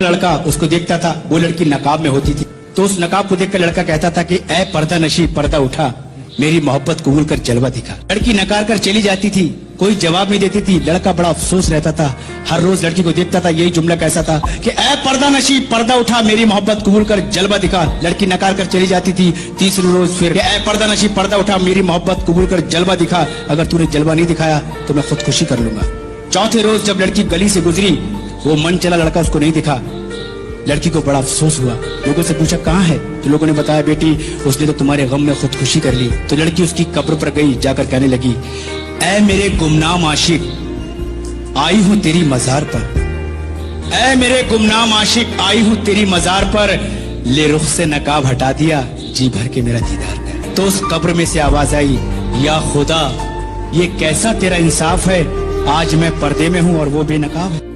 लड़का उसको देखता था, वो लड़की नकाब में होती थी, तो उस नकाब को देखकर लड़का कहता था कि ऐ पर्दा नशी पर्दा उठा, मेरी मोहब्बत कबूल कर जलवा दिखा। लड़की नकार कर चली जाती थी, कोई जवाब नहीं देती थी, लड़का बड़ा अफसोस रहता था। हर रोज लड़की को देखता था, यही जुमला कैसा था कि ऐ पर्दा नशी पर्दा उठा, मेरी मोहब्बत कबूल कर जलवा दिखा। लड़की नकार कर चली जाती थी। तीसरे रोज फिर ऐ पर्दा नशी पर्दा उठा, मेरी मोहब्बत कबूल कर जलवा दिखा, अगर तूने जलवा नहीं दिखाया तो मैं खुदकुशी कर लूंगा। चौथे रोज जब लड़की गली से गुजरी, वो मन चला लड़का उसको नहीं दिखा। लड़की को बड़ा अफसोस हुआ, लोगों से पूछा कहाँ है, तो लोगों ने बताया बेटी उसने तो तुम्हारे गम में खुदकुशी कर ली। तो लड़की उसकी कब्र पर गई, जाकर कहने लगी ऐ मेरे गुमनाम आशिक, आई हूँ तेरी मजार पर, ऐ मेरे गुमनाम आशिक, आई हूँ तेरी मजार पर, ले रुख से नकाब हटा दिया, जी भर के मेरा दीदार कर। तो उस कब्र में से आवाज आई, या खुदा ये कैसा तेरा इंसाफ है, आज मैं पर्दे में हूँ और वो बेनकाब है।